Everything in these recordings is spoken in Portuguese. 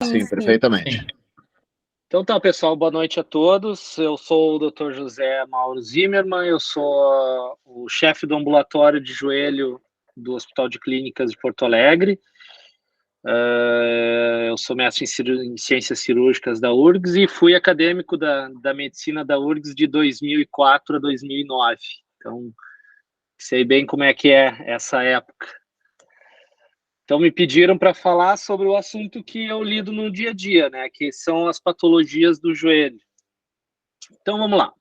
Sim, perfeitamente. Então tá, pessoal, boa noite a todos. Eu sou o Dr. José Mauro Zimmermann, eu sou o chefe do ambulatório de joelho do Hospital de Clínicas de Porto Alegre. Eu sou mestre em ciências cirúrgicas da URGS e fui acadêmico da medicina da URGS de 2004 a 2009. Então, sei bem como é que é essa época. Então, me pediram para falar sobre o assunto que eu lido no dia a dia, né? Que são as patologias do joelho. Então, vamos lá.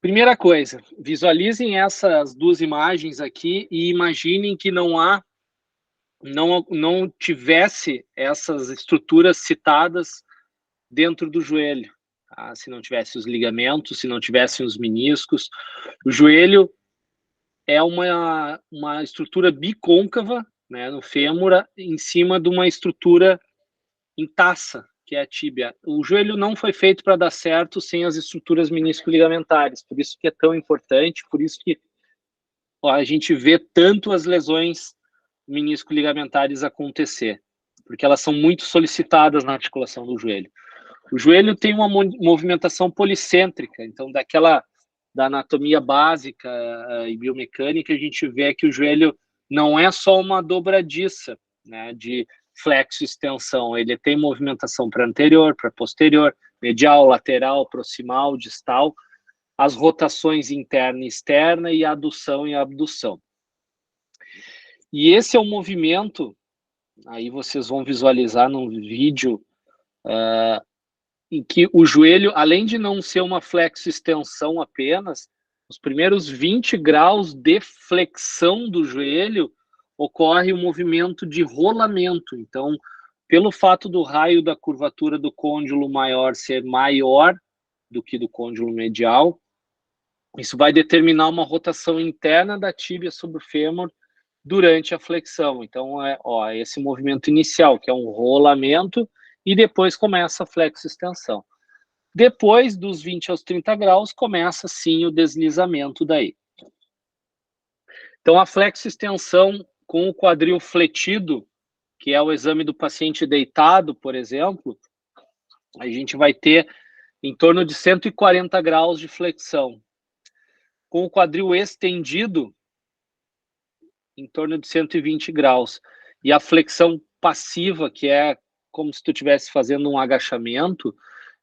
Primeira coisa, visualizem essas duas imagens aqui e imaginem que não tivesse essas estruturas citadas dentro do joelho. Tá? Se não tivesse os ligamentos, se não tivessem os meniscos. O joelho é uma estrutura bicôncava, né, no fêmur, em cima de uma estrutura em taça, que é a tíbia. O joelho não foi feito para dar certo sem as estruturas menisco-ligamentares, por isso que é tão importante, por isso que a gente vê tanto as lesões menisco-ligamentares acontecer, porque elas são muito solicitadas na articulação do joelho. O joelho tem uma movimentação policêntrica, então da anatomia básica e biomecânica, a gente vê que o joelho não é só uma dobradiça, né, de flexo-extensão, ele tem movimentação para anterior, para posterior, medial, lateral, proximal, distal, as rotações interna e externa e adução e abdução. E esse é o movimento, aí vocês vão visualizar no vídeo, em que o joelho, além de não ser uma flexo-extensão apenas, os primeiros 20 graus de flexão do joelho ocorre um movimento de rolamento. Então, pelo fato do raio da curvatura do côndilo maior ser maior do que do côndilo medial, isso vai determinar uma rotação interna da tíbia sobre o fêmur durante a flexão. Então, esse movimento inicial, que é um rolamento, e depois começa a flexo-extensão. Depois dos 20 aos 30 graus, começa sim o deslizamento daí. Então, a flexo-extensão com o quadril fletido, que é o exame do paciente deitado, por exemplo, a gente vai ter em torno de 140 graus de flexão. Com o quadril estendido, em torno de 120 graus. E a flexão passiva, que é como se tu estivesse fazendo um agachamento,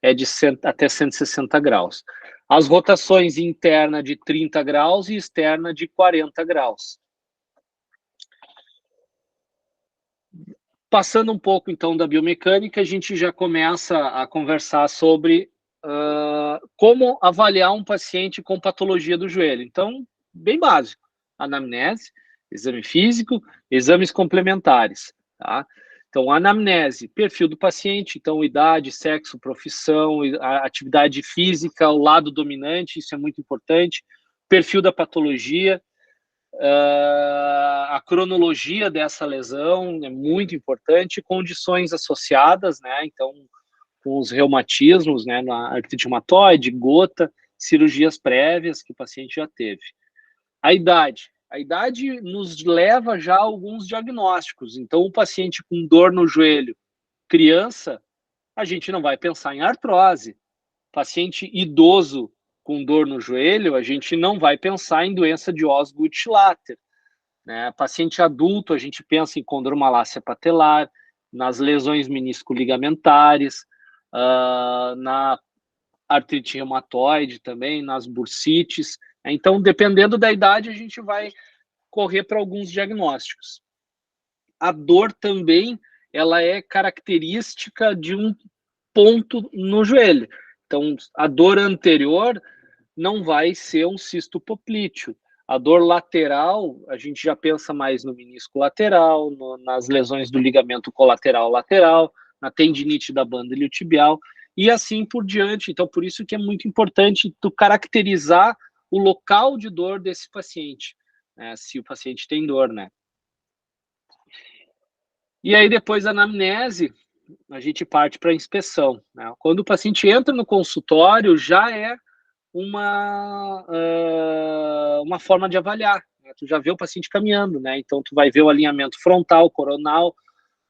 é de até 160 graus. As rotações interna de 30 graus e externa de 40 graus. Passando um pouco, então, da biomecânica, a gente já começa a conversar sobre como avaliar um paciente com patologia do joelho. Então, bem básico, anamnese, exame físico, exames complementares, tá? Então, anamnese, perfil do paciente, então, idade, sexo, profissão, atividade física, o lado dominante, isso é muito importante, perfil da patologia, a cronologia dessa lesão é muito importante, condições associadas, né? Então, com os reumatismos, né, na artrite reumatoide, gota, cirurgias prévias que o paciente já teve. A idade nos leva já a alguns diagnósticos. Então, o paciente com dor no joelho, criança, a gente não vai pensar em artrose. Paciente idoso com dor no joelho, a gente não vai pensar em doença de Osgood-Schlatter. Né? Paciente adulto, a gente pensa em condromalácia patelar, nas lesões menisco-ligamentares, na artrite reumatoide também, nas bursites. Então, dependendo da idade, a gente vai correr para alguns diagnósticos. A dor também, ela é característica de um ponto no joelho. Então, a dor anterior não vai ser um cisto poplíteo. A dor lateral, a gente já pensa mais no menisco lateral, nas lesões do ligamento colateral lateral, na tendinite da banda iliotibial, e assim por diante. Então, por isso que é muito importante tu caracterizar o local de dor desse paciente, né, se o paciente tem dor, né? E aí, depois da anamnese, a gente parte para a inspeção, né? Quando o paciente entra no consultório, já é uma forma de avaliar, né? Tu já vê o paciente caminhando, né? Então, tu vai ver o alinhamento frontal, coronal,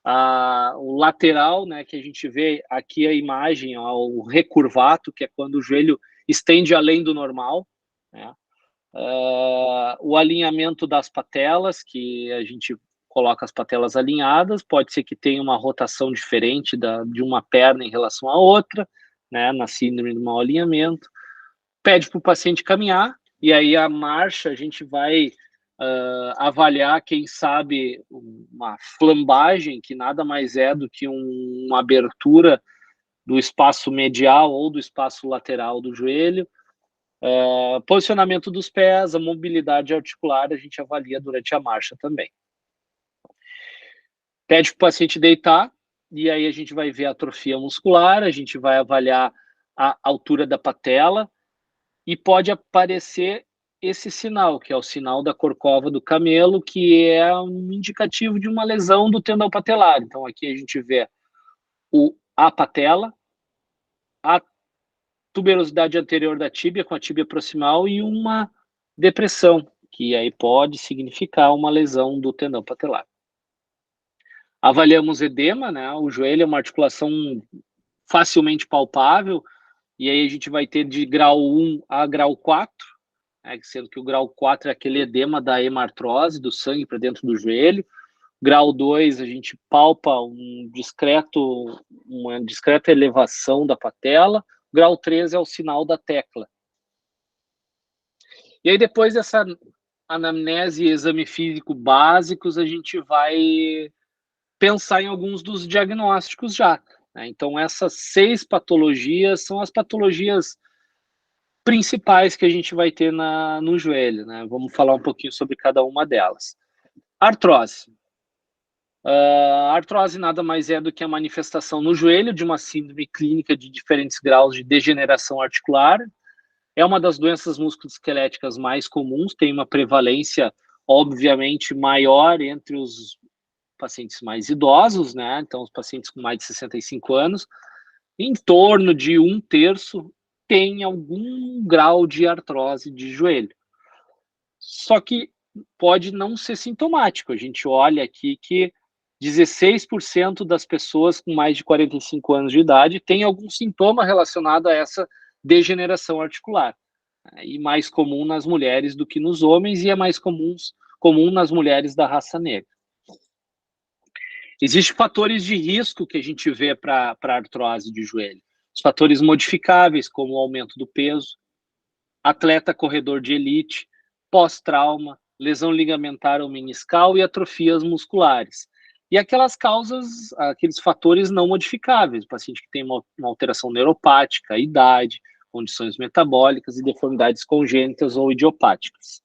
O lateral, né, que a gente vê aqui a imagem, ó, o recurvato, que é quando o joelho estende além do normal, né? O alinhamento das patelas, que a gente coloca as patelas alinhadas, pode ser que tenha uma rotação diferente de uma perna em relação à outra, né, na síndrome do mau alinhamento. Pede para o paciente caminhar, e aí a marcha a gente vai avaliar, quem sabe, uma flambagem, que nada mais é do que uma abertura do espaço medial ou do espaço lateral do joelho. Posicionamento dos pés, a mobilidade articular, a gente avalia durante a marcha também. Pede para o paciente deitar, e aí a gente vai ver a atrofia muscular, a gente vai avaliar a altura da patela, e pode aparecer esse sinal, que é o sinal da corcova do camelo, que é um indicativo de uma lesão do tendão patelar. Então, aqui a gente vê a patela, a tuberosidade anterior da tíbia, com a tíbia proximal, e uma depressão, que aí pode significar uma lesão do tendão patelar. Avaliamos edema, né? O joelho é uma articulação facilmente palpável, e aí a gente vai ter de grau 1 a grau 4, sendo que o grau 4 é aquele edema da hemartrose, do sangue para dentro do joelho. Grau 2, a gente palpa uma discreta elevação da patela. Grau 3 é o sinal da tecla. E aí, depois dessa anamnese e exame físico básicos, a gente vai pensar em alguns dos diagnósticos já, né? Então, essas 6 patologias são as patologias principais que a gente vai ter no joelho, né? Vamos falar um pouquinho sobre cada uma delas. Artrose. A artrose nada mais é do que a manifestação no joelho de uma síndrome clínica de diferentes graus de degeneração articular. É uma das doenças musculoesqueléticas mais comuns, tem uma prevalência, obviamente, maior entre os pacientes mais idosos, né? Então, os pacientes com mais de 65 anos, em torno de 1/3 tem algum grau de artrose de joelho. Só que pode não ser sintomático. A gente olha aqui que 16% das pessoas com mais de 45 anos de idade têm algum sintoma relacionado a essa degeneração articular. E mais comum nas mulheres do que nos homens, e é mais comum nas mulheres da raça negra. Existem fatores de risco que a gente vê para artrose de joelho. Os fatores modificáveis, como o aumento do peso, atleta corredor de elite, pós-trauma, lesão ligamentar ou meniscal e atrofias musculares. E aquelas causas, aqueles fatores não modificáveis, o paciente que tem uma alteração neuropática, idade, condições metabólicas e deformidades congênitas ou idiopáticas.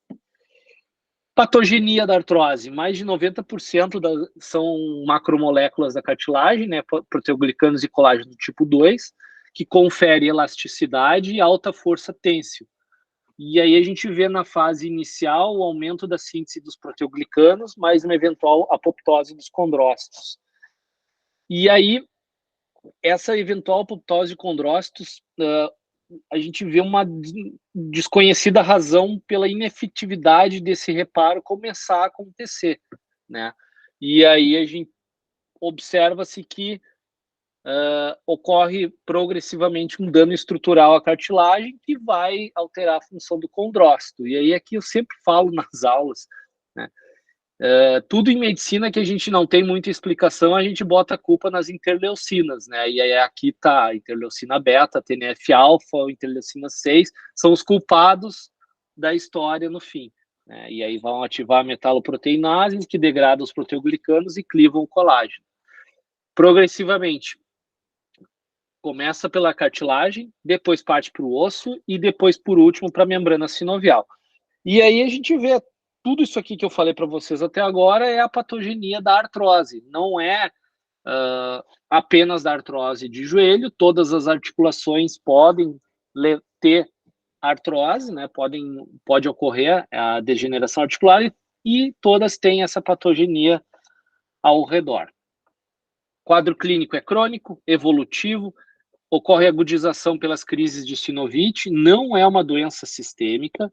Patogenia da artrose, mais de 90% são macromoléculas da cartilagem, né, proteoglicanos e colágeno do tipo 2, que confere elasticidade e alta força têncil. E aí a gente vê na fase inicial o aumento da síntese dos proteoglicanos, mais uma eventual apoptose dos condrócitos. E aí, essa eventual apoptose de condrócitos, a gente vê uma desconhecida razão pela inefetividade desse reparo começar a acontecer, né? E aí a gente observa-se que ocorre progressivamente um dano estrutural à cartilagem que vai alterar a função do condrócito. E aí aqui eu sempre falo nas aulas, né? Tudo em medicina que a gente não tem muita explicação, a gente bota a culpa nas interleucinas, né? E aí aqui tá a interleucina beta, TNF-alfa, interleucina 6, são os culpados da história no fim, né? E aí vão ativar a metaloproteinases, que degradam os proteoglicanos e clivam o colágeno. Progressivamente, começa pela cartilagem, depois parte para o osso e depois, por último, para a membrana sinovial. E aí a gente vê tudo isso aqui que eu falei para vocês até agora é a patogenia da artrose, não é apenas da artrose de joelho, todas as articulações podem ter artrose, né? Pode ocorrer a degeneração articular e todas têm essa patogenia ao redor. Quadro clínico é crônico, evolutivo, ocorre agudização pelas crises de sinovite, não é uma doença sistêmica,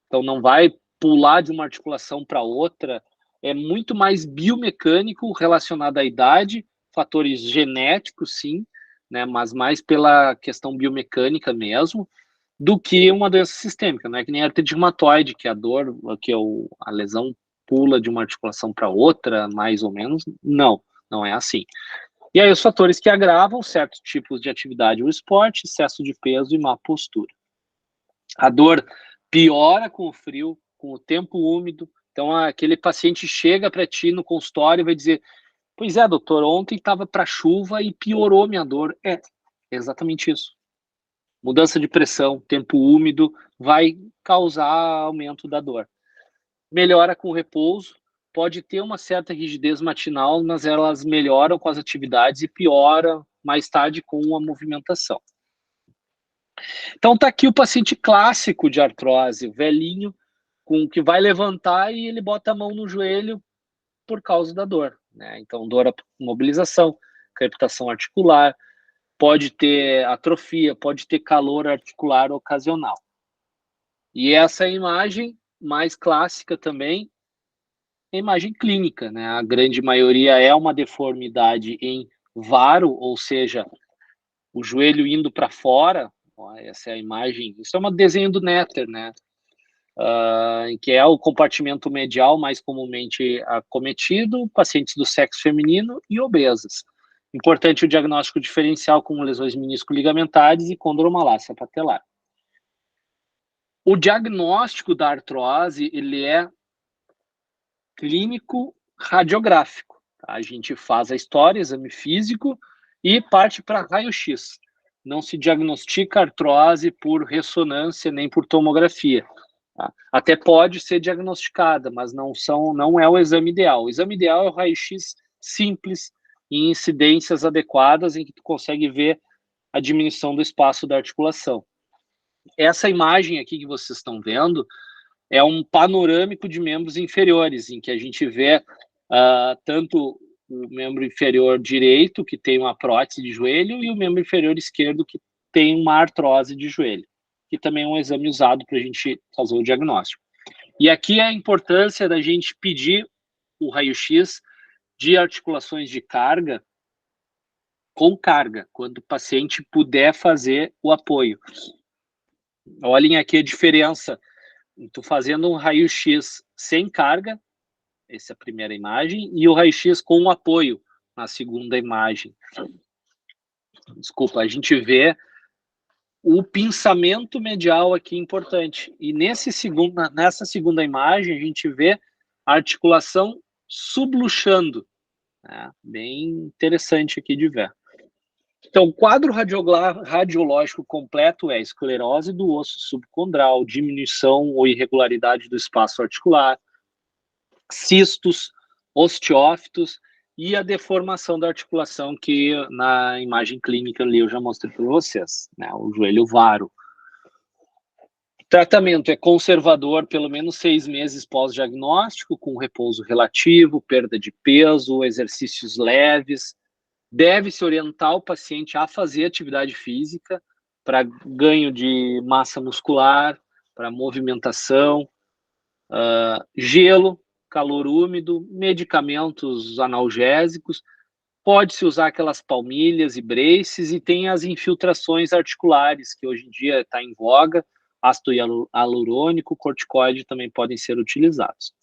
então não vai pular de uma articulação para outra é muito mais biomecânico relacionado à idade, fatores genéticos, sim, né, mas mais pela questão biomecânica mesmo, do que uma doença sistêmica, não é que nem a artrite reumatoide, que a dor, que a lesão pula de uma articulação para outra, mais ou menos, não é assim. E aí os fatores que agravam certos tipos de atividade ou esporte, excesso de peso e má postura. A dor piora com o frio, com o tempo úmido, então aquele paciente chega para ti no consultório e vai dizer: pois é, doutor, ontem estava para chuva e piorou minha dor. É exatamente isso. Mudança de pressão, tempo úmido, vai causar aumento da dor. Melhora com o repouso, pode ter uma certa rigidez matinal, mas elas melhoram com as atividades e piora mais tarde com a movimentação. Então tá aqui o paciente clássico de artrose, velhinho, com que vai levantar e ele bota a mão no joelho por causa da dor, né? Então, dor, mobilização, crepitação articular, pode ter atrofia, pode ter calor articular ocasional. E essa imagem mais clássica também é a imagem clínica, né? A grande maioria é uma deformidade em varo, ou seja, o joelho indo para fora. Ó, essa é a imagem, isso é um desenho do Netter, né? Que é o compartimento medial mais comumente acometido, pacientes do sexo feminino e obesas. Importante o diagnóstico diferencial com lesões menisco-ligamentares e condromalácia patelar. O diagnóstico da artrose, ele é clínico radiográfico. Tá? A gente faz a história, exame físico e parte para raio-x. Não se diagnostica artrose por ressonância nem por tomografia. Tá? Até pode ser diagnosticada, mas não é o exame ideal. O exame ideal é o raio-x simples, em incidências adequadas, em que tu consegue ver a diminuição do espaço da articulação. Essa imagem aqui que vocês estão vendo é um panorâmico de membros inferiores, em que a gente vê tanto o membro inferior direito, que tem uma prótese de joelho, e o membro inferior esquerdo, que tem uma artrose de joelho, que também é um exame usado para a gente fazer o diagnóstico. E aqui é a importância da gente pedir o raio-x de articulações de carga com carga, quando o paciente puder fazer o apoio. Olhem aqui a diferença. Estou fazendo um raio-x sem carga, essa é a primeira imagem, e o raio-x com o apoio, na segunda imagem. Desculpa, a gente vê o pinçamento medial aqui importante. E nessa segunda imagem, a gente vê a articulação subluxando. Né? Bem interessante aqui de ver. Então, o quadro radiológico completo é esclerose do osso subcondral, diminuição ou irregularidade do espaço articular, cistos, osteófitos e a deformação da articulação que na imagem clínica ali eu já mostrei para vocês, né? O joelho varo. O tratamento é conservador, pelo menos 6 meses pós-diagnóstico, com repouso relativo, perda de peso, exercícios leves. Deve-se orientar o paciente a fazer atividade física para ganho de massa muscular, para movimentação, gelo, calor úmido, medicamentos analgésicos. Pode-se usar aquelas palmilhas e braces, e tem as infiltrações articulares, que hoje em dia está em voga, ácido hialurônico, corticoide também podem ser utilizados.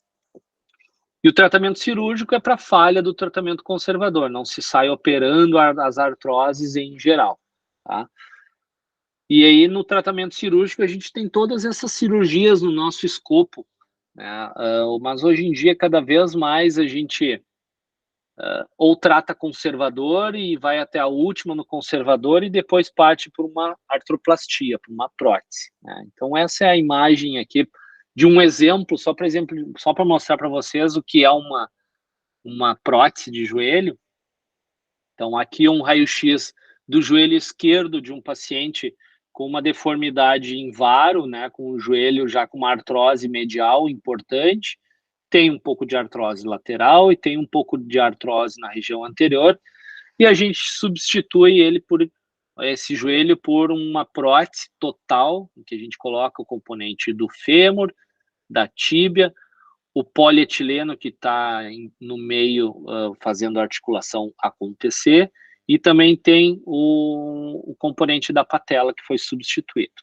E o tratamento cirúrgico é para falha do tratamento conservador, não se sai operando as artroses em geral. Tá? E aí, no tratamento cirúrgico, a gente tem todas essas cirurgias no nosso escopo, né? Mas hoje em dia, cada vez mais, a gente ou trata conservador e vai até a última no conservador e depois parte por uma artroplastia, por uma prótese. Né? Então, essa é a imagem aqui de um exemplo, só para mostrar para vocês o que é uma prótese de joelho. Então, aqui é um raio-x do joelho esquerdo de um paciente com uma deformidade em varo, né, com o joelho já com uma artrose medial importante, tem um pouco de artrose lateral e tem um pouco de artrose na região anterior, e a gente substitui esse joelho por uma prótese total, em que a gente coloca o componente do fêmur, da tíbia, o polietileno que está no meio fazendo a articulação acontecer, e também tem o componente da patela que foi substituído.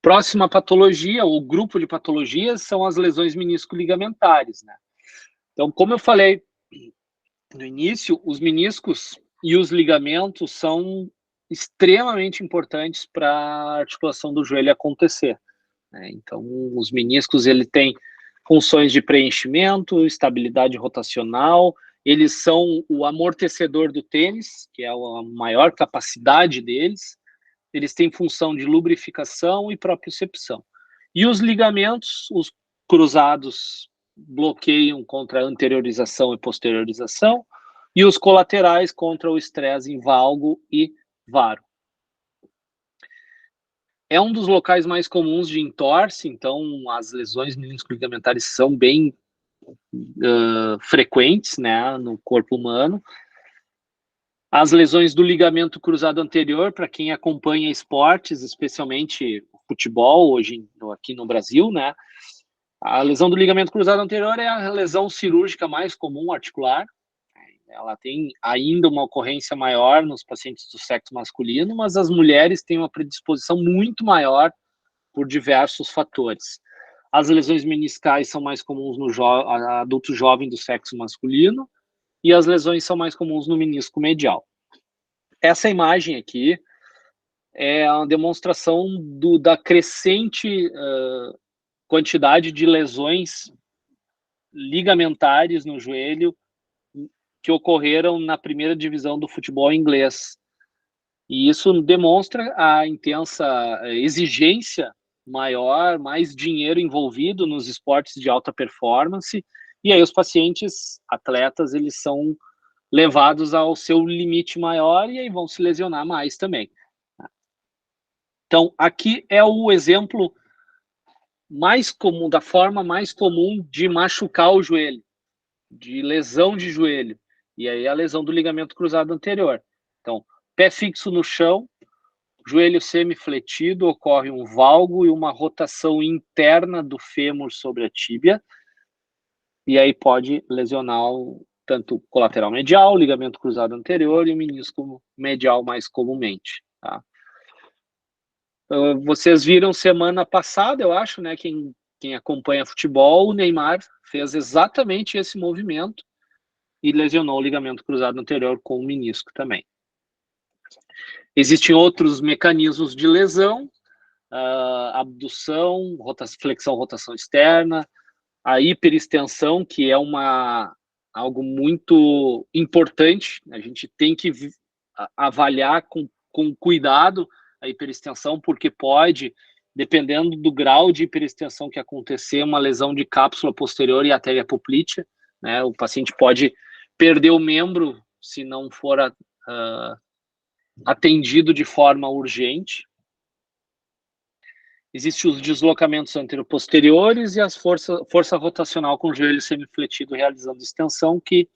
Próxima patologia, ou grupo de patologias, são as lesões menisco-ligamentares, né? Então, como eu falei no início, os meniscos e os ligamentos são extremamente importantes para a articulação do joelho acontecer, né? Então, os meniscos, ele tem funções de preenchimento, estabilidade rotacional, eles são o amortecedor do tênis, que é a maior capacidade deles, eles têm função de lubrificação e propriocepção. E os ligamentos, os cruzados, bloqueiam contra a anteriorização e posteriorização, e os colaterais contra o estresse em valgo e varo. É um dos locais mais comuns de entorse, então as lesões menisco-ligamentares são bem frequentes, né, no corpo humano. As lesões do ligamento cruzado anterior, para quem acompanha esportes, especialmente futebol, hoje aqui no Brasil, né, a lesão do ligamento cruzado anterior é a lesão cirúrgica mais comum articular. Ela tem ainda uma ocorrência maior nos pacientes do sexo masculino, mas as mulheres têm uma predisposição muito maior por diversos fatores. As lesões meniscais são mais comuns no adulto jovem do sexo masculino, e as lesões são mais comuns no menisco medial. Essa imagem aqui é uma demonstração da crescente quantidade de lesões ligamentares no joelho que ocorreram na primeira divisão do futebol inglês. E isso demonstra a intensa exigência maior, mais dinheiro envolvido nos esportes de alta performance, e aí os pacientes, atletas, eles são levados ao seu limite maior e aí vão se lesionar mais também. Então, aqui é o exemplo mais comum, da forma mais comum de machucar o joelho, de lesão de joelho, e aí a lesão do ligamento cruzado anterior. Então, pé fixo no chão, joelho semifletido, ocorre um valgo e uma rotação interna do fêmur sobre a tíbia, e aí pode lesionar tanto o colateral medial, o ligamento cruzado anterior e o menisco medial mais comumente, tá? Vocês viram semana passada, eu acho, né, quem acompanha futebol, o Neymar fez exatamente esse movimento e lesionou o ligamento cruzado anterior com o menisco também. Existem outros mecanismos de lesão, abdução, flexão, rotação externa, a hiperextensão, que é algo muito importante. A gente tem que avaliar com cuidado a hiperextensão, porque pode, dependendo do grau de hiperextensão que acontecer, uma lesão de cápsula posterior e artéria poplítea, né? O paciente pode perder o membro se não for atendido de forma urgente. Existem os deslocamentos anteroposteriores e a força rotacional com o joelho semifletido realizando extensão, que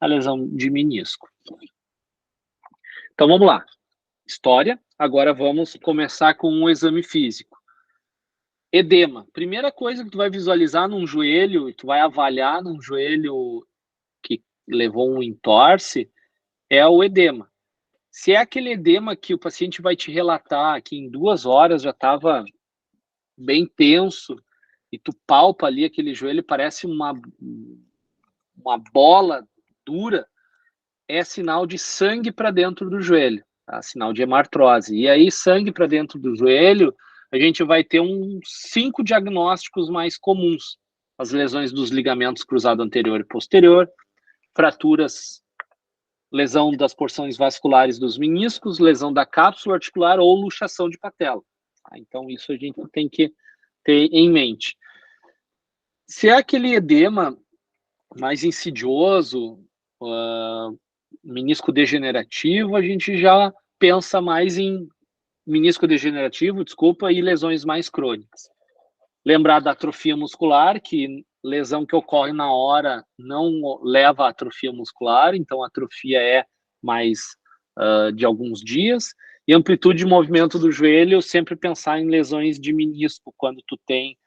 é a lesão de menisco. Então vamos lá. História. Agora vamos começar com um exame físico. Edema. Primeira coisa que tu vai visualizar num joelho, e tu vai avaliar num joelho que levou um entorse, é o edema. Se é aquele edema que o paciente vai te relatar que em 2 horas já estava bem tenso, e tu palpa ali aquele joelho, parece uma bola dura, é sinal de sangue para dentro do joelho, tá? Sinal de hemartrose. E aí, sangue para dentro do joelho, a gente vai ter uns 5 diagnósticos mais comuns: as lesões dos ligamentos cruzado anterior e posterior, fraturas, lesão das porções vasculares dos meniscos, lesão da cápsula articular ou luxação de patela. Então, isso a gente tem que ter em mente. Se é aquele edema mais insidioso, menisco degenerativo, a gente já pensa mais em menisco degenerativo, e lesões mais crônicas. Lembrar da atrofia muscular, que lesão que ocorre na hora não leva a atrofia muscular, então a atrofia é mais de alguns dias. E amplitude de movimento do joelho, sempre pensar em lesões de menisco, quando tu tem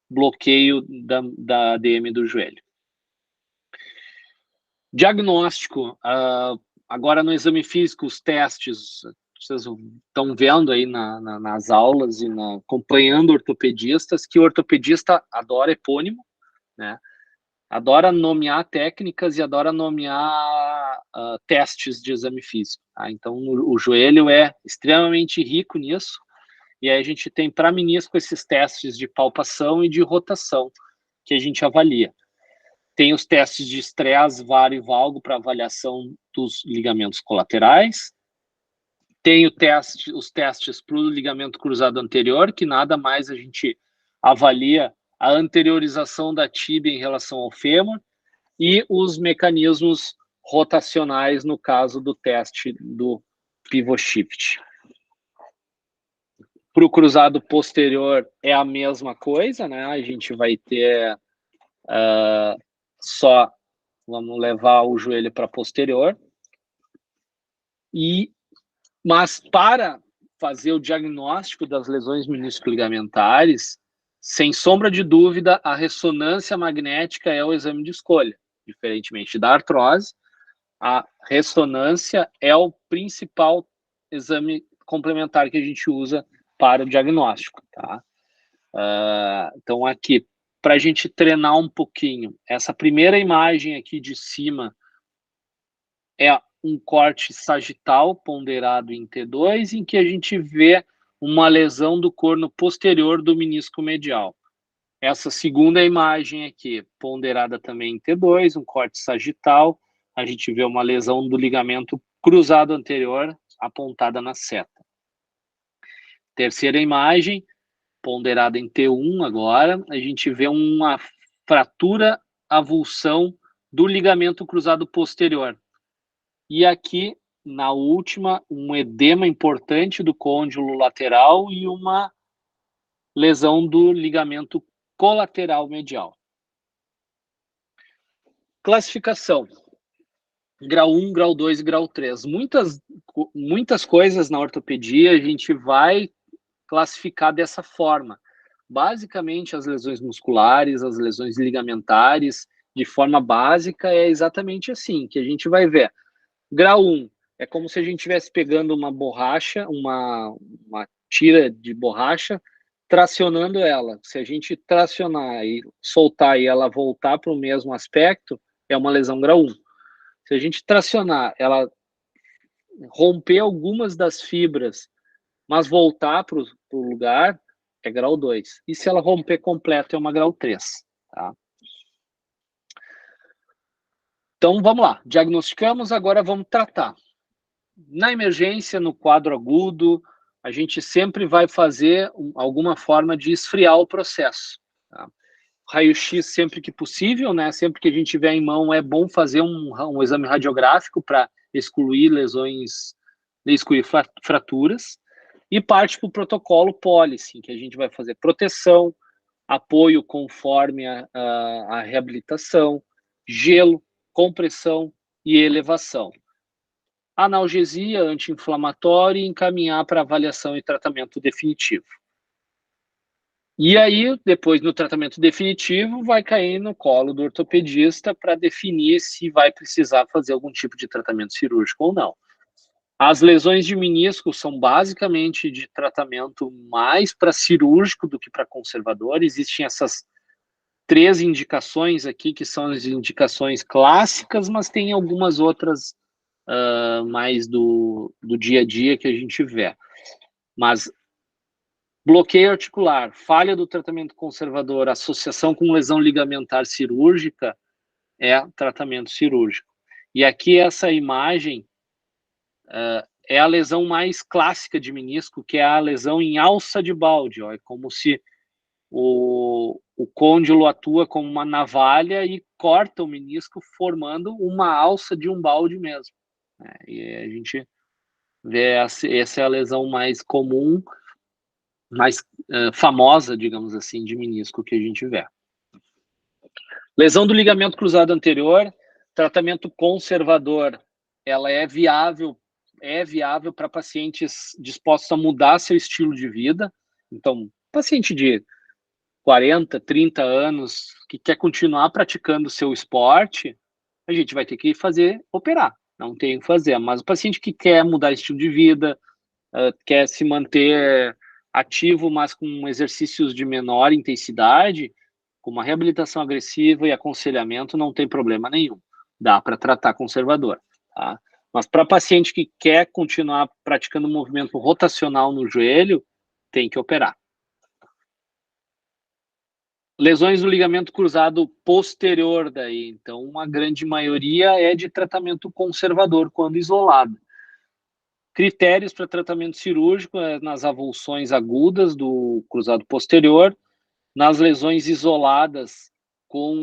bloqueio da ADM do joelho. Diagnóstico, agora no exame físico, os testes, vocês estão vendo aí nas aulas e acompanhando ortopedistas, que o ortopedista adora epônimo, né? Adora nomear técnicas e adora nomear testes de exame físico. Tá? Então, o joelho é extremamente rico nisso, e aí a gente tem para menisco esses testes de palpação e de rotação que a gente avalia. Tem os testes de estresse, VAR e valgo para avaliação dos ligamentos colaterais. Tem os testes para o ligamento cruzado anterior, que nada mais a gente avalia a anteriorização da tíbia em relação ao fêmur, e os mecanismos rotacionais no caso do teste do pivot shift. Para o cruzado posterior é a mesma coisa, né? A gente vai ter só, vamos levar o joelho para posterior. Mas para fazer o diagnóstico das lesões menisco-ligamentares, sem sombra de dúvida, a ressonância magnética é o exame de escolha. Diferentemente da artrose, a ressonância é o principal exame complementar que a gente usa para o diagnóstico, tá? Então, aqui, para a gente treinar um pouquinho, essa primeira imagem aqui de cima é um corte sagital ponderado em T2, em que a gente vê uma lesão do corno posterior do menisco medial. Essa segunda imagem aqui, ponderada também em T2, um corte sagital, a gente vê uma lesão do ligamento cruzado anterior apontada na seta. Terceira imagem, ponderada em T1 agora, a gente vê uma fratura avulsão do ligamento cruzado posterior. E aqui, na última, um edema importante do côndilo lateral e uma lesão do ligamento colateral medial. Classificação. Grau 1, grau 2 e grau 3. Muitas coisas na ortopedia a gente vai classificar dessa forma. Basicamente, as lesões musculares, as lesões ligamentares, de forma básica, é exatamente assim, que a gente vai ver. Grau 1, é como se a gente estivesse pegando uma borracha, uma tira de borracha, tracionando ela. Se a gente tracionar e soltar e ela voltar para o mesmo aspecto, é uma lesão grau 1. Se a gente tracionar, ela romper algumas das fibras, mas voltar para o lugar, é grau 2. E se ela romper completo, é uma grau 3. Tá? Então, vamos lá. Diagnosticamos, agora vamos tratar. Na emergência, no quadro agudo, a gente sempre vai fazer alguma forma de esfriar o processo. Tá? Raio-X sempre que possível, né? Sempre que a gente tiver em mão, é bom fazer um exame radiográfico para excluir lesões, excluir fraturas. E parte para o protocolo policy, que a gente vai fazer proteção, apoio conforme a reabilitação, gelo, compressão e elevação. Analgesia, anti-inflamatório e encaminhar para avaliação e tratamento definitivo. E aí, depois no tratamento definitivo, vai cair no colo do ortopedista para definir se vai precisar fazer algum tipo de tratamento cirúrgico ou não. As lesões de menisco são basicamente de tratamento mais para cirúrgico do que para conservador. Existem essas 3 indicações aqui, que são as indicações clássicas, mas tem algumas outras mais do dia a dia que a gente vê. Mas bloqueio articular, falha do tratamento conservador, associação com lesão ligamentar cirúrgica, é tratamento cirúrgico. E aqui essa imagem é a lesão mais clássica de menisco, que é a lesão em alça de balde. Ó. É como se o côndilo atua como uma navalha e corta o menisco, formando uma alça de um balde mesmo. E a gente vê essa é a lesão mais comum, mais famosa, digamos assim, de menisco que a gente vê. Lesão do ligamento cruzado anterior, tratamento conservador, ela é viável para pacientes dispostos a mudar seu estilo de vida. Então, paciente de 40, 30 anos, que quer continuar praticando o seu esporte, a gente vai ter que operar, não tem o que fazer. Mas o paciente que quer mudar estilo de vida, quer se manter ativo, mas com exercícios de menor intensidade, com uma reabilitação agressiva e aconselhamento, não tem problema nenhum. Dá para tratar conservador, tá? Mas para paciente que quer continuar praticando movimento rotacional no joelho, tem que operar. Lesões do ligamento cruzado posterior daí, então uma grande maioria é de tratamento conservador quando isolado. Critérios para tratamento cirúrgico é nas avulsões agudas do cruzado posterior, nas lesões isoladas com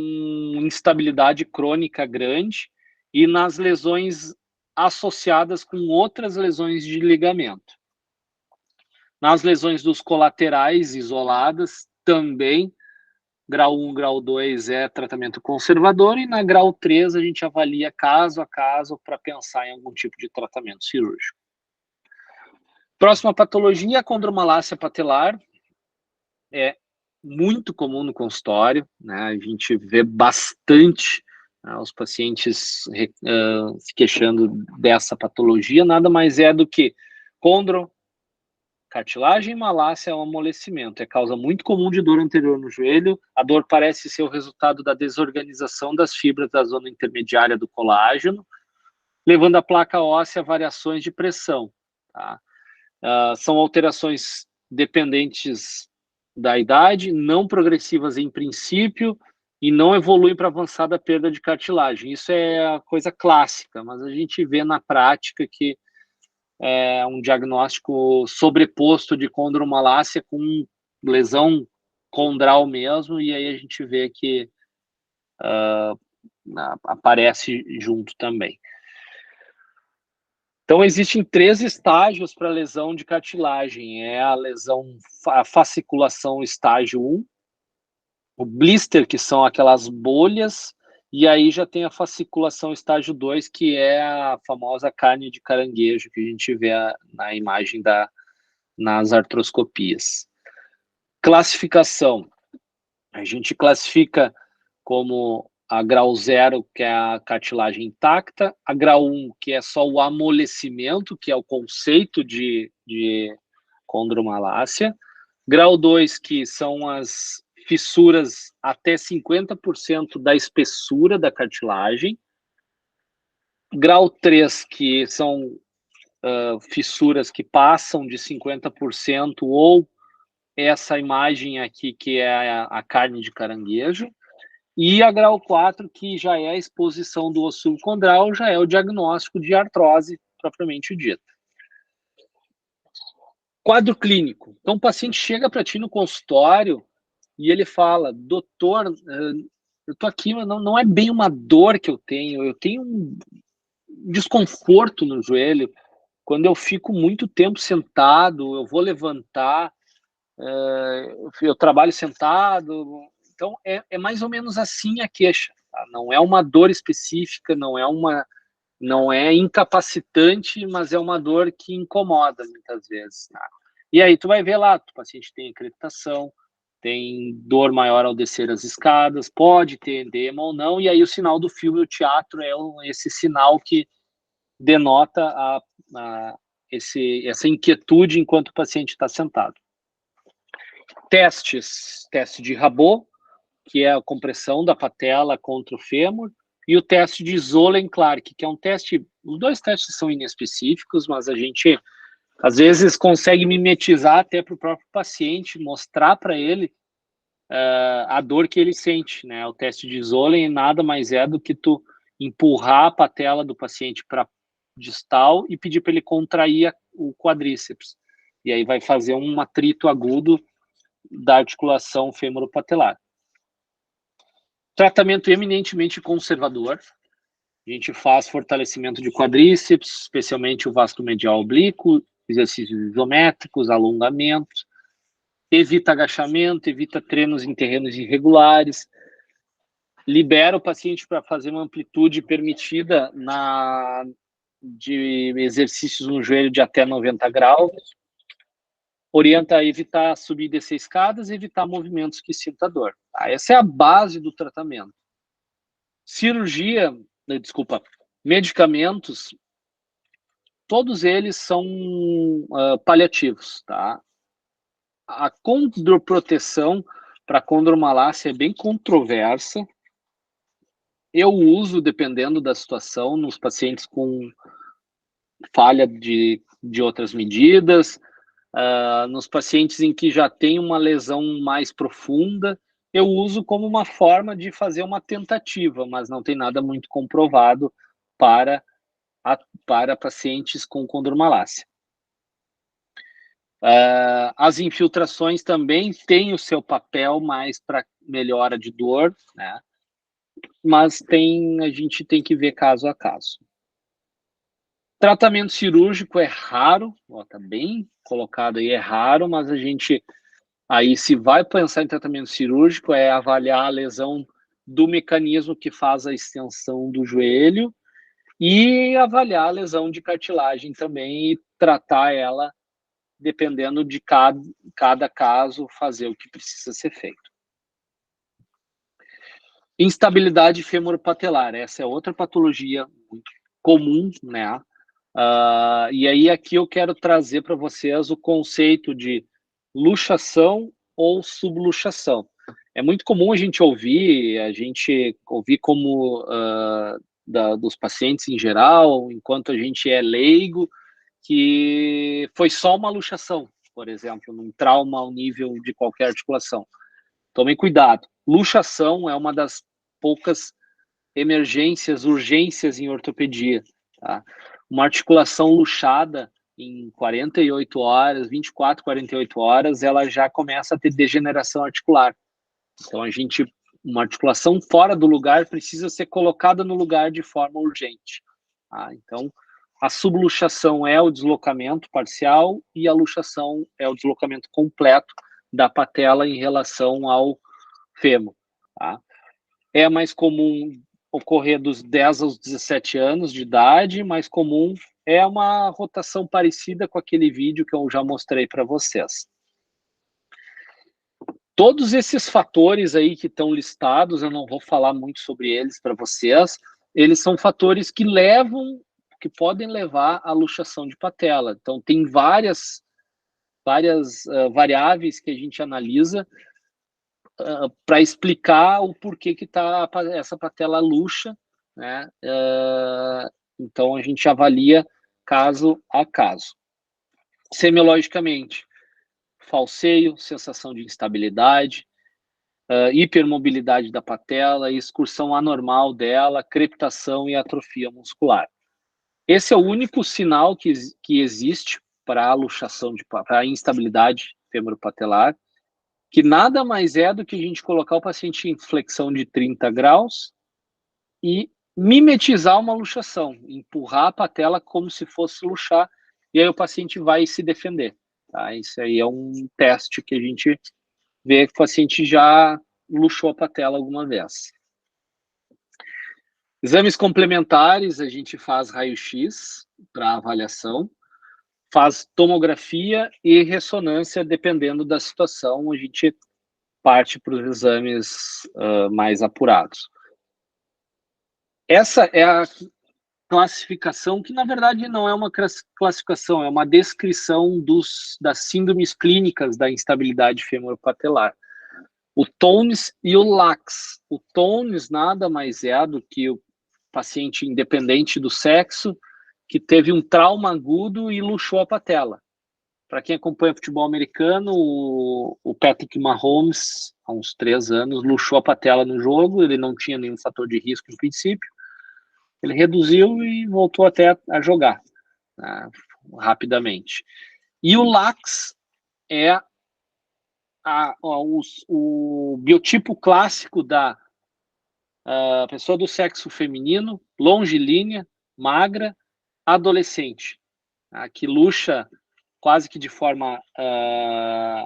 instabilidade crônica grande e nas lesões associadas com outras lesões de ligamento. Nas lesões dos colaterais isoladas, também, grau 1, grau 2 é tratamento conservador, e na grau 3 a gente avalia caso a caso para pensar em algum tipo de tratamento cirúrgico. Próxima patologia, a condromalácia patelar, é muito comum no consultório, né? A gente vê bastante os pacientes se queixando dessa patologia, nada mais é do que cartilagem malácia é um amolecimento, é causa muito comum de dor anterior no joelho, a dor parece ser o resultado da desorganização das fibras da zona intermediária do colágeno, levando a placa óssea a variações de pressão, tá? São alterações dependentes da idade, não progressivas em princípio, e não evoluem para avançada perda de cartilagem. Isso é a coisa clássica, mas a gente vê na prática que é um diagnóstico sobreposto de condromalácia com lesão condral mesmo, e aí a gente vê que aparece junto também. Então, existem 3 estágios para lesão de cartilagem. É a fasciculação estágio 1, o blister, que são aquelas bolhas, e aí já tem a fasciculação estágio 2, que é a famosa carne de caranguejo, que a gente vê na imagem nas artroscopias. Classificação. A gente classifica como a grau 0, que é a cartilagem intacta, a grau 1, que é só o amolecimento, que é o conceito de condromalácia, grau 2, que são as fissuras até 50% da espessura da cartilagem, grau 3, que são fissuras que passam de 50%, ou essa imagem aqui, que é a carne de caranguejo, e a grau 4, que já é a exposição do osso condral, já é o diagnóstico de artrose propriamente dita. Quadro clínico. Então, o paciente chega para ti no consultório e ele fala: doutor, eu tô aqui, mas não é bem uma dor que eu tenho um desconforto no joelho. Quando eu fico muito tempo sentado, eu vou levantar, eu trabalho sentado. Então, é mais ou menos assim a queixa, tá? Não é uma dor específica, não é incapacitante, mas é uma dor que incomoda muitas vezes, tá? E aí tu vai ver lá, o paciente tem crepitação, tem dor maior ao descer as escadas, pode ter edema ou não, e aí o sinal do filme, o teatro, é esse sinal que denota essa inquietude enquanto o paciente está sentado. Teste de Rabot, que é a compressão da patela contra o fêmur, e o teste de Zolen-Clarke, que é um teste, os 2 testes são inespecíficos, mas a gente, às vezes, consegue mimetizar até para o próprio paciente, mostrar para ele a dor que ele sente, né? O teste de Zolen nada mais é do que tu empurrar a patela do paciente para distal e pedir para ele contrair o quadríceps. E aí vai fazer um atrito agudo da articulação fêmuro-patelar. Tratamento eminentemente conservador. A gente faz fortalecimento de quadríceps, especialmente o vasto medial oblíquo, exercícios isométricos, alongamentos, evita agachamento, evita treinos em terrenos irregulares, libera o paciente para fazer uma amplitude permitida de exercícios no joelho de até 90 graus. orienta a evitar subir e descer escadas e evitar movimentos que sinta dor. Tá? Essa é a base do tratamento. Cirurgia, medicamentos, todos eles são paliativos, tá? A condroproteção para condromalácia é bem controversa. Eu uso, dependendo da situação, nos pacientes com falha de outras medidas, nos pacientes em que já tem uma lesão mais profunda, eu uso como uma forma de fazer uma tentativa, mas não tem nada muito comprovado para pacientes com condromalácia. As infiltrações também têm o seu papel mais para melhora de dor, né? Mas a gente tem que ver caso a caso. Tratamento cirúrgico é raro, tá bem colocado aí, é raro, mas a gente, aí se vai pensar em tratamento cirúrgico, é avaliar a lesão do mecanismo que faz a extensão do joelho e avaliar a lesão de cartilagem também e tratar ela, dependendo de cada caso, fazer o que precisa ser feito. Instabilidade femoropatelar, essa é outra patologia muito comum, né? E aí aqui eu quero trazer para vocês o conceito de luxação ou subluxação. É muito comum a gente ouvir como dos pacientes em geral, enquanto a gente é leigo, que foi só uma luxação, por exemplo, num trauma ao nível de qualquer articulação. Tomem cuidado. Luxação é uma das poucas urgências em ortopedia. Tá? Uma articulação luxada em 48 horas, 24, 48 horas, ela já começa a ter degeneração articular. Então, uma articulação fora do lugar precisa ser colocada no lugar de forma urgente. Tá? Então, a subluxação é o deslocamento parcial e a luxação é o deslocamento completo da patela em relação ao fêmur. Tá? É mais comum ocorrer dos 10 aos 17 anos de idade, mais comum é uma rotação parecida com aquele vídeo que eu já mostrei para vocês. Todos esses fatores aí que estão listados, eu não vou falar muito sobre eles para vocês, eles são fatores que podem levar à luxação de patela. Então, tem várias variáveis que a gente analisa para explicar o porquê que essa patela luxa, né? Então, a gente avalia caso a caso. Semiologicamente, falseio, sensação de instabilidade, hipermobilidade da patela, excursão anormal dela, crepitação e atrofia muscular. Esse é o único sinal que existe para a luxação, para a instabilidade femoropatelar, que nada mais é do que a gente colocar o paciente em flexão de 30 graus e mimetizar uma luxação, empurrar a patela como se fosse luxar, e aí o paciente vai se defender. Tá? Isso aí é um teste que a gente vê que o paciente já luxou a patela alguma vez. Exames complementares, a gente faz raio-x para avaliação, faz tomografia e ressonância, dependendo da situação, a gente parte para os exames mais apurados. Essa é a classificação, que na verdade não é uma classificação, é uma descrição das síndromes clínicas da instabilidade femoropatelar. O TONS e o LAX. O TONS nada mais é do que o paciente independente do sexo que teve um trauma agudo e luxou a patela. Para quem acompanha futebol americano, o Patrick Mahomes, há uns 3 anos, luxou a patela no jogo, ele não tinha nenhum fator de risco no princípio, ele reduziu e voltou até a jogar, né, rapidamente. E o LAX é o biotipo clássico da pessoa do sexo feminino, longilínea, magra, adolescente, que luxa quase que de forma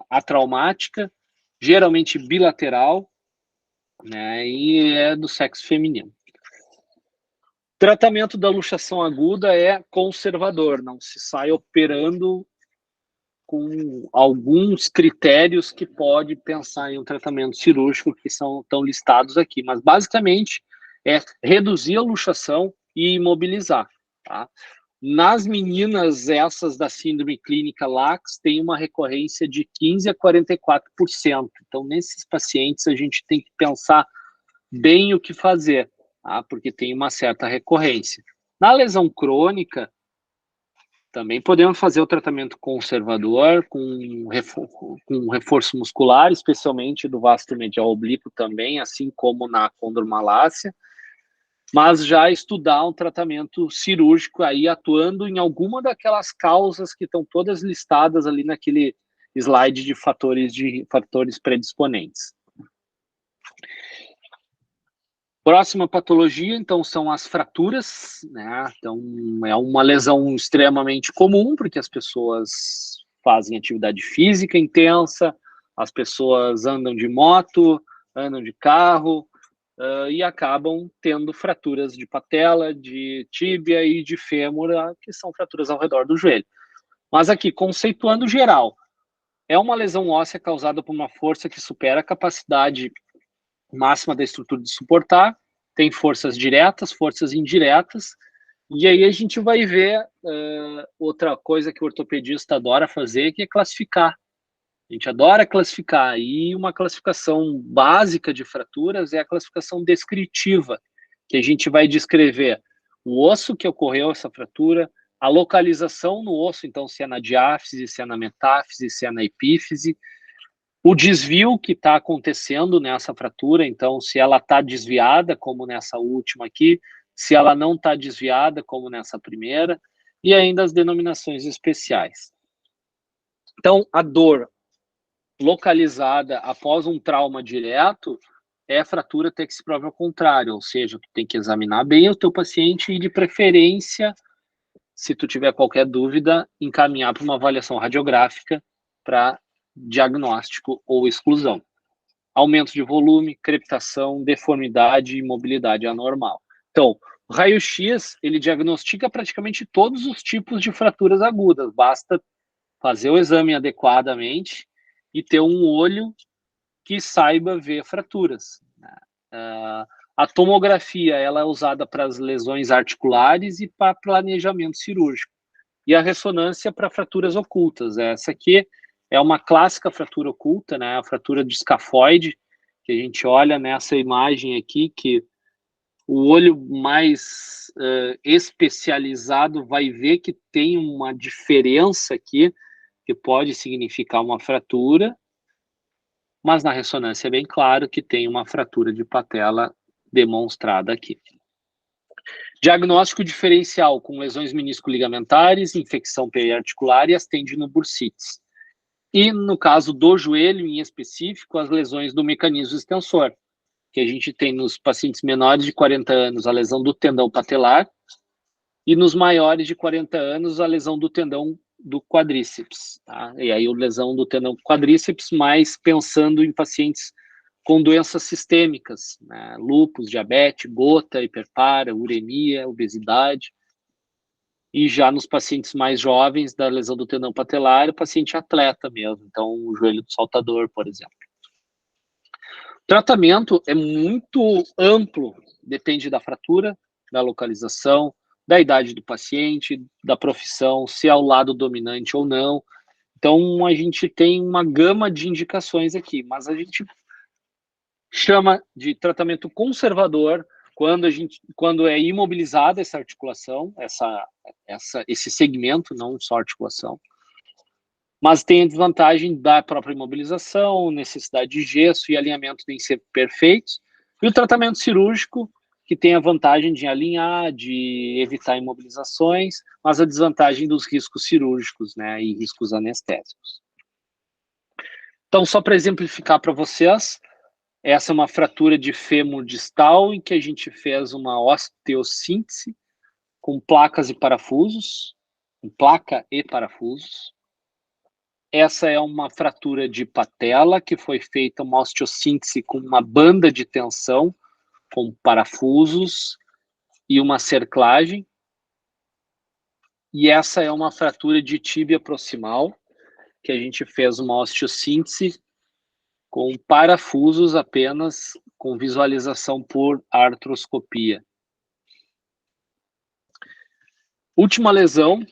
atraumática, geralmente bilateral, né, e é do sexo feminino. Tratamento da luxação aguda é conservador, não se sai operando com alguns critérios que pode pensar em um tratamento cirúrgico que estão listados aqui, mas basicamente é reduzir a luxação e imobilizar, tá? Nas meninas, essas da síndrome clínica LAX, tem uma recorrência de 15% a 44%. Então, nesses pacientes, a gente tem que pensar bem o que fazer, tá? Porque tem uma certa recorrência. Na lesão crônica, também podemos fazer o tratamento conservador com reforço muscular, especialmente do vasto medial oblíquo também, assim como na condromalácia, mas já estudar um tratamento cirúrgico aí atuando em alguma daquelas causas que estão todas listadas ali naquele slide de fatores predisponentes. Próxima patologia, então, são as fraturas, né? Então, é uma lesão extremamente comum, porque as pessoas fazem atividade física intensa, as pessoas andam de moto, andam de carro, e acabam tendo fraturas de patela, de tíbia e de fêmur, que são fraturas ao redor do joelho. Mas aqui, conceituando geral, é uma lesão óssea causada por uma força que supera a capacidade máxima da estrutura de suportar, tem forças diretas, forças indiretas, e aí a gente vai ver outra coisa que o ortopedista adora fazer, que é classificar. A gente adora classificar, e uma classificação básica de fraturas é a classificação descritiva, que a gente vai descrever o osso que ocorreu essa fratura, a localização no osso, então se é na diáfise, se é na metáfise, se é na epífise, o desvio que está acontecendo nessa fratura, então se ela está desviada, como nessa última aqui, se ela não está desviada, como nessa primeira, e ainda as denominações especiais. Então, a dor localizada após um trauma direto é fratura até que se prove ao contrário, ou seja, tu tem que examinar bem o teu paciente e, de preferência, se tu tiver qualquer dúvida, encaminhar para uma avaliação radiográfica para diagnóstico ou exclusão. Aumento de volume, crepitação, deformidade e mobilidade anormal. Então, o raio-x, ele diagnostica praticamente todos os tipos de fraturas agudas, basta fazer o exame adequadamente e ter um olho que saiba ver fraturas. A tomografia, ela é usada para as lesões articulares e para planejamento cirúrgico. E a ressonância para fraturas ocultas. Essa aqui é uma clássica fratura oculta, né? A fratura de escafoide, que a gente olha nessa imagem aqui, que o olho mais especializado vai ver que tem uma diferença aqui, que pode significar uma fratura, mas na ressonância é bem claro que tem uma fratura de patela demonstrada aqui. Diagnóstico diferencial com lesões menisco-ligamentares, infecção periarticular e as tendinobursites. E no caso do joelho, em específico, as lesões do mecanismo extensor, que a gente tem nos pacientes menores de 40 anos a lesão do tendão patelar e nos maiores de 40 anos a lesão do tendão do quadríceps, tá? E aí a lesão do tendão quadríceps, mais pensando em pacientes com doenças sistêmicas, né? Lúpus, diabetes, gota, hiperpara, uremia, obesidade. E já nos pacientes mais jovens da lesão do tendão patelar, o paciente atleta mesmo, então o joelho do saltador, por exemplo. O tratamento é muito amplo, depende da fratura, da localização, da idade do paciente, da profissão, se é o lado dominante ou não. Então, a gente tem uma gama de indicações aqui, mas a gente chama de tratamento conservador quando é imobilizada essa articulação, esse segmento, não só articulação. Mas tem a desvantagem da própria imobilização, necessidade de gesso e alinhamento nem ser perfeitos. E o tratamento cirúrgico, que tem a vantagem de alinhar, de evitar imobilizações, mas a desvantagem dos riscos cirúrgicos, né, e riscos anestésicos. Então, só para exemplificar para vocês, essa é uma fratura de fêmur distal em que a gente fez uma osteossíntese com placas e parafusos, com placa e parafusos. Essa é uma fratura de patela que foi feita uma osteossíntese com uma banda de tensão, com parafusos e uma cerclagem. E essa é uma fratura de tíbia proximal, que a gente fez uma osteossíntese com parafusos apenas, com visualização por artroscopia. Última lesão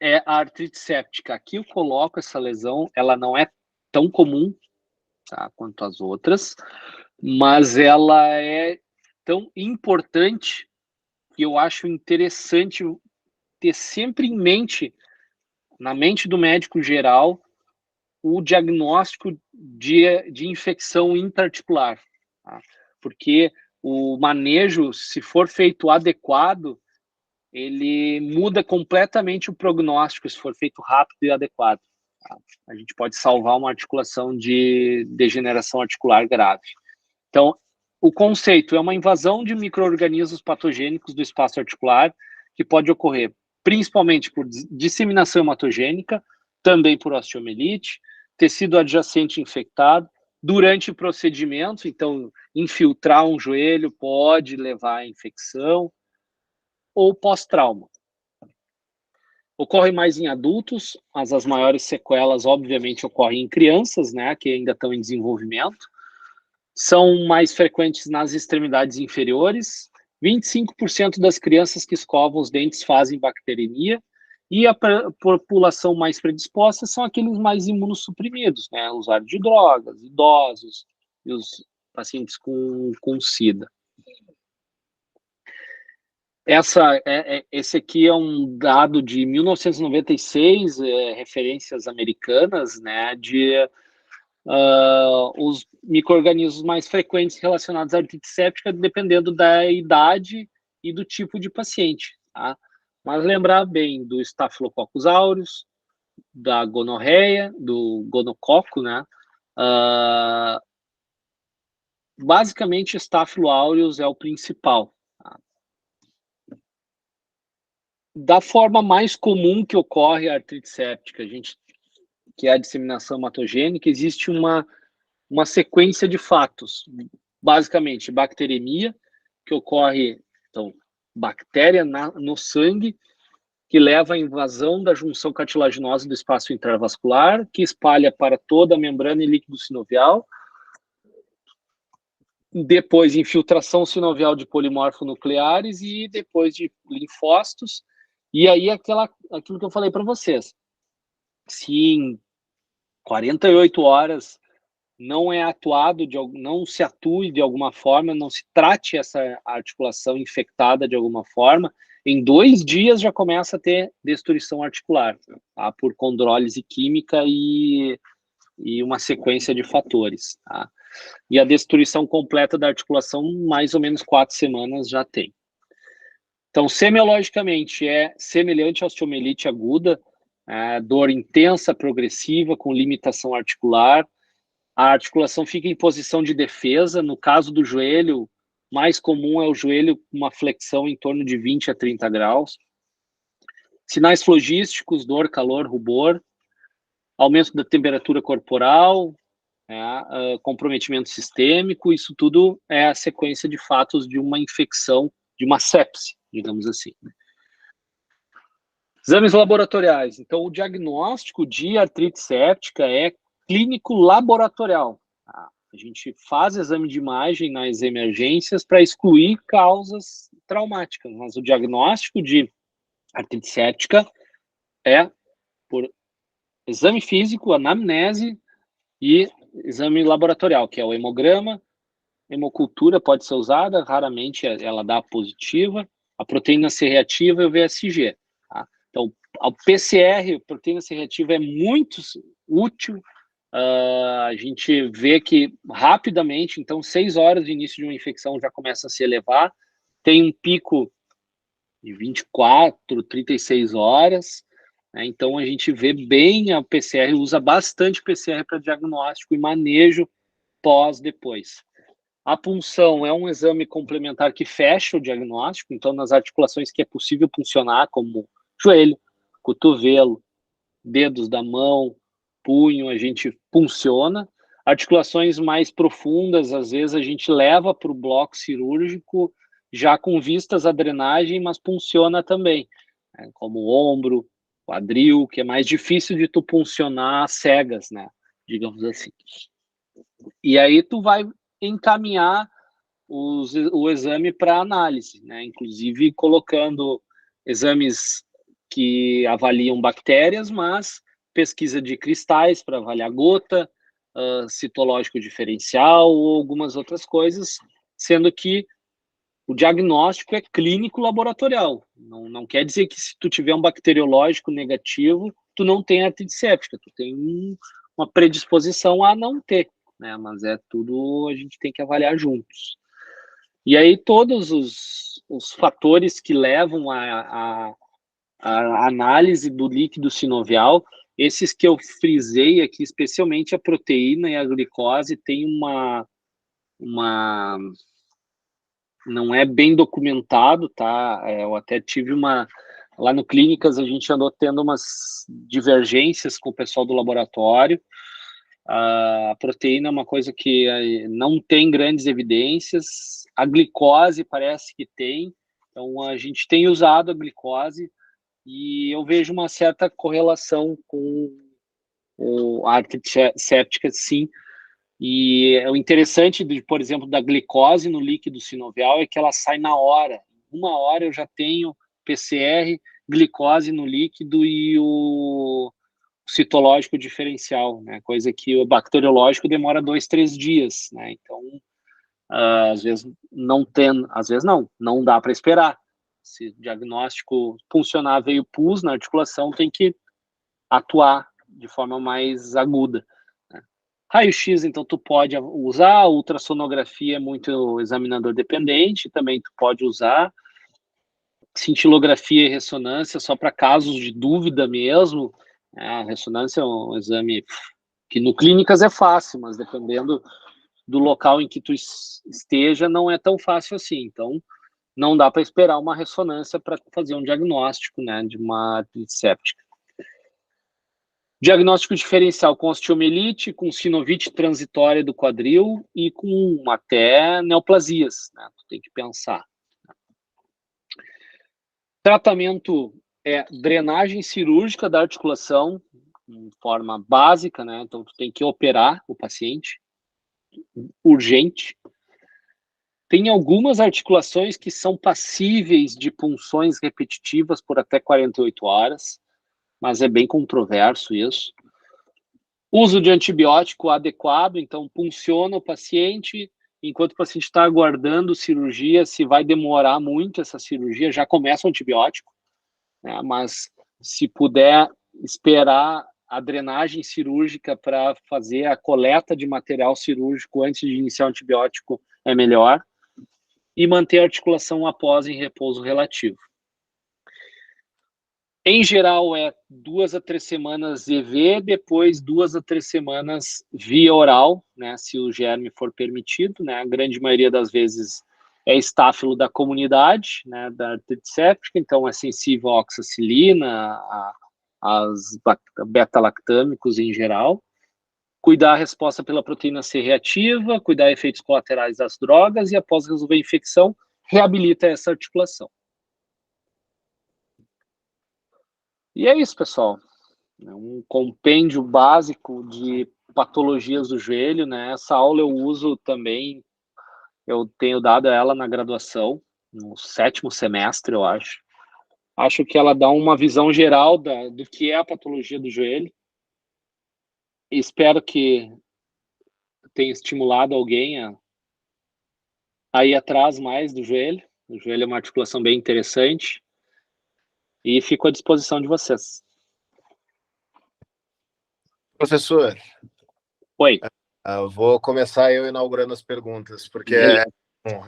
é a artrite séptica. Aqui eu coloco essa lesão, ela não é tão comum, tá, quanto as outras, mas ela é tão importante que eu acho interessante ter sempre em mente, na mente do médico geral, o diagnóstico de infecção intraarticular, tá? Porque o manejo, se for feito adequado, ele muda completamente o prognóstico, se for feito rápido e adequado. Tá? A gente pode salvar uma articulação de degeneração articular grave. Então, o conceito é uma invasão de micro-organismos patogênicos do espaço articular, que pode ocorrer principalmente por disseminação hematogênica, também por osteomielite, tecido adjacente infectado, durante o procedimento, então, infiltrar um joelho pode levar à infecção, ou pós-trauma. Ocorre mais em adultos, mas as maiores sequelas, obviamente, ocorrem em crianças, né, que ainda estão em desenvolvimento. São mais frequentes nas extremidades inferiores. 25% das crianças que escovam os dentes fazem bacteremia, e a população mais predisposta são aqueles mais imunossuprimidos, né, usuários de drogas, idosos e os pacientes com SIDA. Esse aqui é um dado de 1996, referências americanas, né, de os micro-organismos mais frequentes relacionados à artrite séptica, dependendo da idade e do tipo de paciente, tá? Mas lembrar bem do Staphylococcus aureus, da gonorreia, do gonococo, né? Basicamente, Staphylo aureus é o principal. Tá? Da forma mais comum que ocorre a artrite séptica, que é a disseminação hematogênica, existe uma sequência de fatos. Basicamente, bacteremia, que ocorre, então, bactéria no sangue, que leva à invasão da junção cartilaginosa do espaço intravascular, que espalha para toda a membrana e líquido sinovial. Depois, infiltração sinovial de polimorfonucleares e depois de linfócitos. E aí, aquilo que eu falei para vocês. Se em 48 horas não é atuado, não se atue de alguma forma, não se trate essa articulação infectada de alguma forma, em 2 dias já começa a ter destruição articular, tá? Por condrólise química e uma sequência de fatores, tá? E a destruição completa da articulação, mais ou menos 4 semanas já tem. Então, semiologicamente, é semelhante à osteomielite aguda, dor intensa, progressiva, com limitação articular. A articulação fica em posição de defesa. No caso do joelho, mais comum é o joelho com uma flexão em torno de 20 a 30 graus. Sinais flogísticos, dor, calor, rubor, aumento da temperatura corporal, comprometimento sistêmico, isso tudo é a sequência de fatos de uma infecção, de uma sepse, digamos assim. Exames laboratoriais. Então, o diagnóstico de artrite séptica é clínico laboratorial. A gente faz exame de imagem nas emergências para excluir causas traumáticas, mas o diagnóstico de artrite séptica é por exame físico, anamnese e exame laboratorial, que é o hemograma. Hemocultura pode ser usada, raramente ela dá positiva, a proteína C reativa e o VSG. Tá? Então, a PCR, proteína C reativa, é muito útil. A gente vê que rapidamente, então 6 horas de início de uma infecção já começa a se elevar, tem um pico de 24, 36 horas, né? Então a gente vê bem a PCR, usa bastante PCR para diagnóstico e manejo depois. A punção é um exame complementar que fecha o diagnóstico, então nas articulações que é possível puncionar, como joelho, cotovelo, dedos da mão, punho, a gente punciona. Articulações mais profundas, às vezes a gente leva para o bloco cirúrgico, já com vistas à drenagem, mas punciona também, né? Como o ombro, quadril, que é mais difícil de tu puncionar cegas, né? Digamos assim. E aí tu vai encaminhar o exame para análise, né? Inclusive colocando exames que avaliam bactérias, mas pesquisa de cristais para avaliar gota, citológico diferencial ou algumas outras coisas, sendo que o diagnóstico é clínico laboratorial. Não quer dizer que se tu tiver um bacteriológico negativo, tu não tem artrite séptica, tu tem uma predisposição a não ter, né? Mas é tudo, a gente tem que avaliar juntos. E aí todos os fatores que levam a análise do líquido sinovial, esses que eu frisei aqui, especialmente a proteína e a glicose, tem uma não é bem documentado, tá? Eu até tive lá no Clínicas, a gente andou tendo umas divergências com o pessoal do laboratório. A proteína é uma coisa que não tem grandes evidências. A glicose parece que tem. Então, a gente tem usado a glicose e eu vejo uma certa correlação com a artrite séptica, sim. E o interessante, por exemplo, da glicose no líquido sinovial é que ela sai na hora. Em 1 hora eu já tenho PCR, glicose no líquido e o citológico diferencial, né? Coisa que o bacteriológico demora 2, 3 dias, né? Então, às vezes às vezes não dá para esperar. Se o diagnóstico funcionar veio pus na articulação, tem que atuar de forma mais aguda. Raio-X, então, tu pode usar, ultrassonografia é muito examinador dependente, também tu pode usar, cintilografia e ressonância só para casos de dúvida mesmo, a ressonância é um exame que no Clínicas é fácil, mas dependendo do local em que tu esteja, não é tão fácil assim, então não dá para esperar uma ressonância para fazer um diagnóstico, né, de uma artrite séptica. Diagnóstico diferencial com osteomielite, com sinovite transitória do quadril e com até neoplasias, né? Tu tem que pensar. Tratamento é drenagem cirúrgica da articulação, de forma básica, né? Então tu tem que operar o paciente, urgente. Tem algumas articulações que são passíveis de punções repetitivas por até 48 horas, mas é bem controverso isso. Uso de antibiótico adequado, então punciona o paciente, enquanto o paciente está aguardando cirurgia, se vai demorar muito essa cirurgia, já começa o antibiótico, né? Mas se puder esperar a drenagem cirúrgica para fazer a coleta de material cirúrgico antes de iniciar o antibiótico, é melhor. E manter a articulação após em repouso relativo. Em geral, é 2 a 3 semanas EV, depois 2 a 3 semanas via oral, né, se o germe for permitido, né, a grande maioria das vezes é estáfilo da comunidade, né, da artrite séptica, então é sensível à oxacilina, aos beta-lactâmicos em geral. Cuidar a resposta pela proteína C reativa, cuidar efeitos colaterais das drogas e, após resolver a infecção, reabilita essa articulação. E é isso, pessoal. É um compêndio básico de patologias do joelho, né? Essa aula eu uso também, eu tenho dado ela na graduação, no 7º semestre, eu acho. Acho que ela dá uma visão geral do que é a patologia do joelho. E espero que tenha estimulado alguém a ir atrás mais do joelho. O joelho é uma articulação bem interessante. E fico à disposição de vocês. Professor, Oi. Vou começar eu inaugurando as perguntas, porque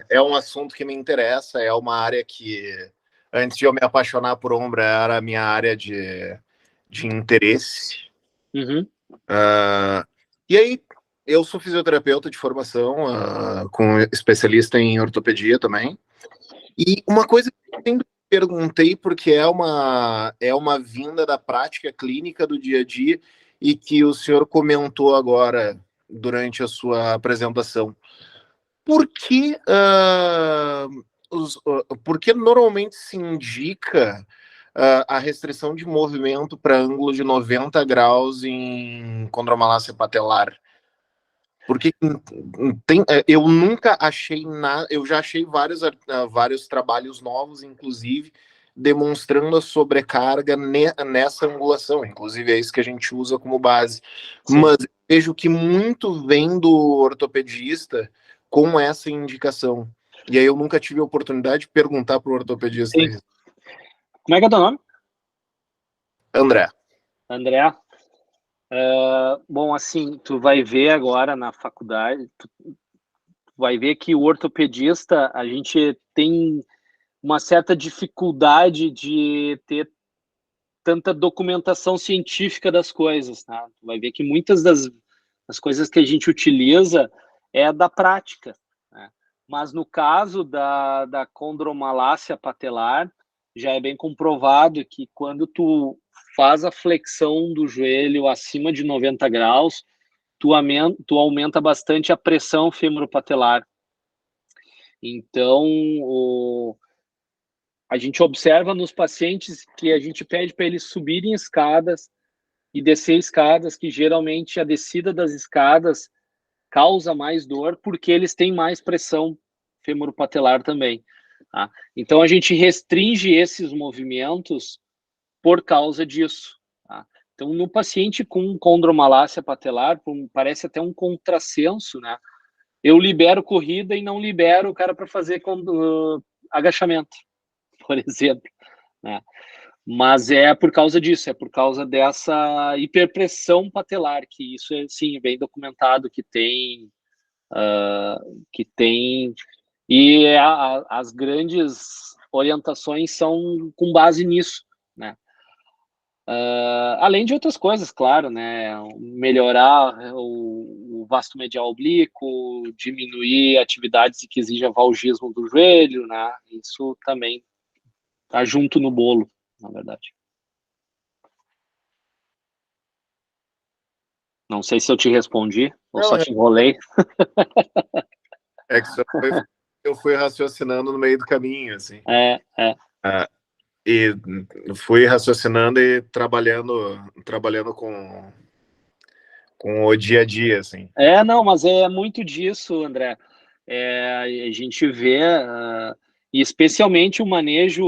é um assunto que me interessa, é uma área que, antes de eu me apaixonar por ombro, era a minha área de interesse. Uhum. E aí, eu sou fisioterapeuta de formação, com especialista em ortopedia também. E uma coisa que eu sempre perguntei, porque é uma vinda da prática clínica do dia a dia, e que o senhor comentou agora durante a sua apresentação. Por que normalmente se indica a restrição de movimento para ângulo de 90 graus em condromalácia patelar. Porque eu nunca achei nada, eu já achei vários trabalhos novos, inclusive, demonstrando a sobrecarga nessa angulação. Inclusive, é isso que a gente usa como base. Sim. Mas vejo que muito vem do ortopedista com essa indicação. E aí eu nunca tive a oportunidade de perguntar para o ortopedista isso. Como é que é teu nome? André. André. Bom, assim, tu vai ver agora na faculdade, tu vai ver que o ortopedista, a gente tem uma certa dificuldade de ter tanta documentação científica das coisas, tá? Tu vai ver que muitas das coisas que a gente utiliza é da prática, né? Mas no caso da condromalácia patelar, já é bem comprovado que quando tu faz a flexão do joelho acima de 90 graus, tu aumenta bastante a pressão femoropatelar. Então, a gente observa nos pacientes que a gente pede para eles subirem escadas e descer escadas, que geralmente a descida das escadas causa mais dor, porque eles têm mais pressão femoropatelar também. Tá? Então, a gente restringe esses movimentos por causa disso. Tá? Então, no paciente com condromalácia patelar, parece até um contrassenso, né? Eu libero corrida e não libero o cara para fazer agachamento, por exemplo, né? Mas é por causa disso, é por causa dessa hiperpressão patelar, que isso é, sim, bem documentado, que tem, e as grandes orientações são com base nisso, né? Além de outras coisas, claro, né? Melhorar o vasto medial oblíquo, diminuir atividades que exijam valgismo do joelho, né? Isso também tá junto no bolo, na verdade. Não sei se eu te respondi ou só te enrolei. É que eu fui raciocinando no meio do caminho, assim. E fui raciocinando e trabalhando com o dia a dia, assim. Não, mas é muito disso, André. A gente vê, e especialmente o manejo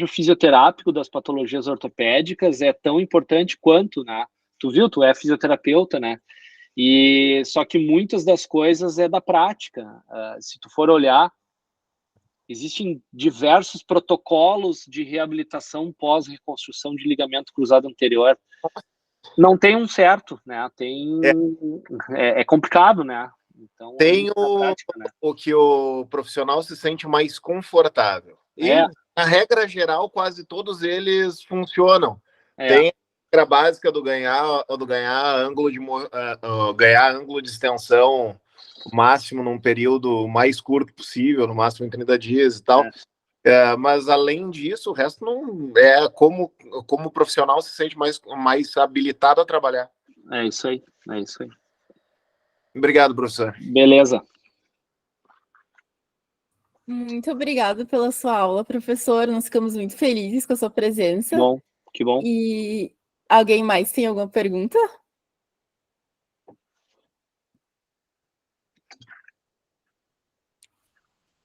fisioterápico das patologias ortopédicas é tão importante quanto, né? Tu viu, tu é fisioterapeuta, né? E só que muitas das coisas é da prática. Se tu for olhar, existem diversos protocolos de reabilitação pós-reconstrução de ligamento cruzado anterior. Não tem um certo, né? É complicado, né? Então, tem prática, né? O que o profissional se sente mais confortável. E, na regra geral, quase todos eles funcionam. Tem a regra básica do ganhar ângulo de extensão máximo num período mais curto possível, no máximo em 30 dias e tal. Mas além disso, o resto não é como o profissional se sente mais habilitado a trabalhar. É isso aí. Obrigado, professor. Beleza. Muito obrigado pela sua aula, professor. Nós ficamos muito felizes com a sua presença. Bom, que bom. E alguém mais tem alguma pergunta?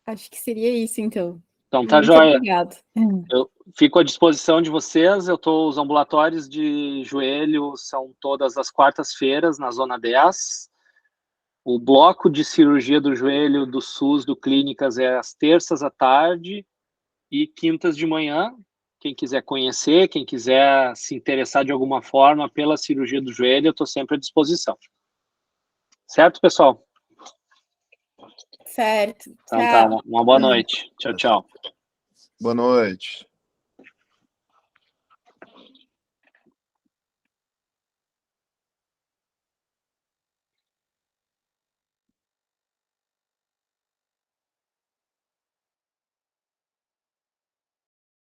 Acho que seria isso, então. Então tá joia. Obrigado. Eu fico à disposição de vocês. Os ambulatórios de joelho são todas as quartas-feiras na Zona 10. O bloco de cirurgia do joelho do SUS, do Clínicas, é às terças à tarde e quintas de manhã. Quem quiser conhecer, quem quiser se interessar de alguma forma pela cirurgia do joelho, eu estou sempre à disposição. Certo, pessoal? Certo. Então tá, uma boa noite. Tchau, tchau. Boa noite.